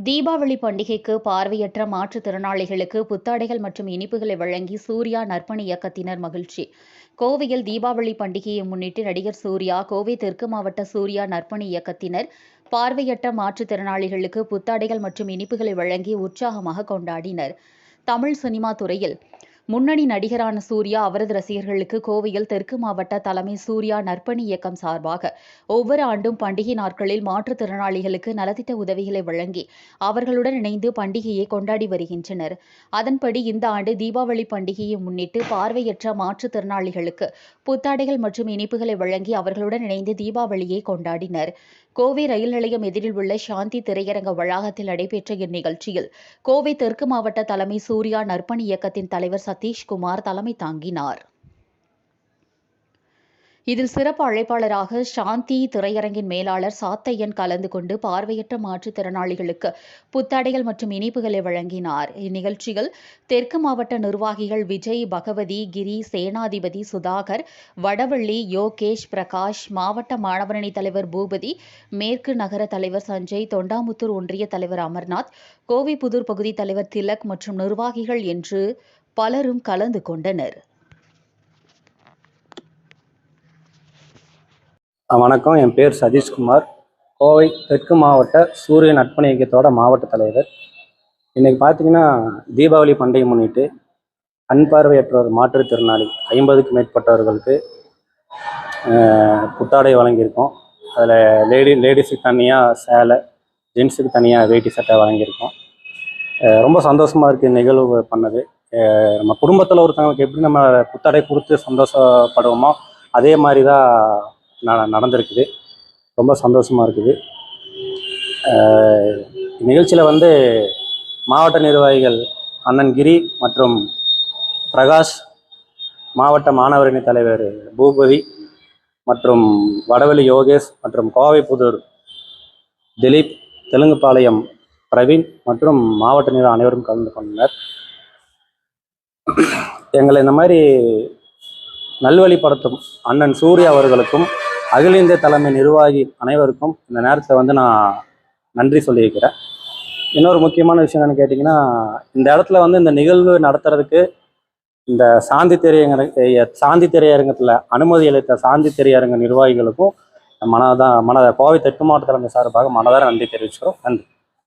தீபாவளி பண்டிகைக்கு பார்வையற்ற மாற்றுத்திறனாளிகளுக்கு புத்தாடைகள் மற்றும் இனிப்புகளை வழங்கி சூர்யா நற்பணி இயக்கத்தினர் மகிழ்ச்சி. கோவையில் தீபாவளி பண்டிகையை முன்னிட்டு நடிகர் சூர்யா, கோவை தெற்கு மாவட்ட சூர்யா நற்பணி இயக்கத்தினர் பார்வையற்ற மாற்றுத்திறனாளிகளுக்கு புத்தாடைகள் மற்றும் இனிப்புகளை வழங்கி உற்சாகமாக கொண்டாடினர். தமிழ் சினிமா துறையில் முன்னணி நடிகரான சூர்யா, அவரது ரசிகர்களுக்கு கோவையில் தெற்கு மாவட்ட தலைமை சூர்யா நற்பணி இயக்கம் சார்பாக ஒவ்வொரு ஆண்டும் பண்டிகை நாட்களில் மாற்றுத்திறனாளிகளுக்கு நலத்திட்ட உதவிகளை வழங்கி அவர்களுடன் இணைந்து பண்டிகையை கொண்டாடி வருகின்றனர். அதன்படி இந்த ஆண்டு தீபாவளி பண்டிகையை முன்னிட்டு பார்வையற்ற மாற்றுத்திறனாளிகளுக்கு புத்தாடைகள் மற்றும் இனிப்புகளை வழங்கி அவர்களுடன் இணைந்து தீபாவளியை கொண்டாடினர். கோவை ரயில் நிலையம் எதிரில் உள்ள சாந்தி திரையரங்க வளாகத்தில் நடைபெற்ற இந்நிகழ்ச்சியில் கோவை தெற்கு மாவட்ட தலைமை சூர்யா நற்பணி இயக்கத்தின் தலைவர் சதீஷ்குமார் தலைமை தாங்கினார். இதில் சிறப்பு அழைப்பாளராக சாந்தி திரையரங்கின் மேலாளர் சாத்தையன் கலந்து கொண்டு பார்வையற்ற மாற்றுத்திறனாளிகளுக்கு புத்தாடைகள் மற்றும் இனிப்புகளை வழங்கினார். இந்நிகழ்ச்சியில் தெற்கு மாவட்ட நிர்வாகிகள் விஜய், பகவதி, கிரி, சேனாதிபதி, சுதாகர், வடவள்ளி, யோகேஷ், பிரகாஷ், மாவட்ட மாணவரணி தலைவர் பூபதி, மேற்கு நகர தலைவர் சஞ்சய், தொண்டாமுத்தூர் ஒன்றிய தலைவர் அமர்நாத், கோவை புதூர் பகுதி தலைவர் திலக் மற்றும் நிர்வாகிகள் என்று பலரும் கலந்து கொண்டனர். வணக்கம், என் பேர் சதீஷ்குமார். கோவை தெற்கு மாவட்ட சூரிய நற்பணி இயக்கத்தோட மாவட்ட தலைவர். இன்றைக்கி பார்த்தீங்கன்னா தீபாவளி பண்டிகை முன்னிட்டு கண் பார்வையற்றோர் மாற்றுத்திறனாளி 50க்கும் மேற்பட்டவர்களுக்கு புத்தாடை வழங்கியிருக்கோம். அதில் லேடிஸுக்கு தனியாக சேலை, ஜென்ஸுக்கு தனியாக வேட்டி சட்டை வழங்கியிருக்கோம். ரொம்ப சந்தோஷமாக இருக்குது நிகழ்வு பண்ணது. நம்ம குடும்பத்தில் ஒருத்தவங்களுக்கு எப்படி நம்ம புத்தாடை கொடுத்து சந்தோஷப்படுவோமோ அதே மாதிரி தான் நடந்திருக்குது. ரொம்ப சந்தோஷமாக இருக்குது. நிகழ்ச்சியில் மாவட்ட நிர்வாகிகள் அண்ணன் கிரி மற்றும் பிரகாஷ், மாவட்ட மாணவரணி தலைவர் பூபதி மற்றும் வடவெளி யோகேஷ் மற்றும் கோவை புதூர் திலீப், தெலுங்குபாளையம் பிரவீன் மற்றும் மாவட்ட நிர்வாக அனைவரும் கலந்து கொண்டனர். எங்களை இந்த மாதிரி நல்வழிப்படுத்தும் அண்ணன் சூர்யா அவர்களுக்கும் அகில இந்திய தலைமை நிர்வாகி அனைவருக்கும் இந்த நேரத்தில் நான் நன்றி சொல்லியிருக்கிறேன். இன்னொரு முக்கியமான விஷயம் என்னன்னு கேட்டிங்கன்னா, இந்த இடத்துல இந்த நிகழ்வு நடத்துறதுக்கு இந்த சாந்தி திரையரங்கத்தில் அனுமதி அளித்த சாந்தி திரையரங்க நிர்வாகிகளுக்கும் கோவை தெற்கு மாவட்ட தலைமை சார்பாக மனதார நன்றி தெரிவிச்சுக்கிறோம். நன்றி.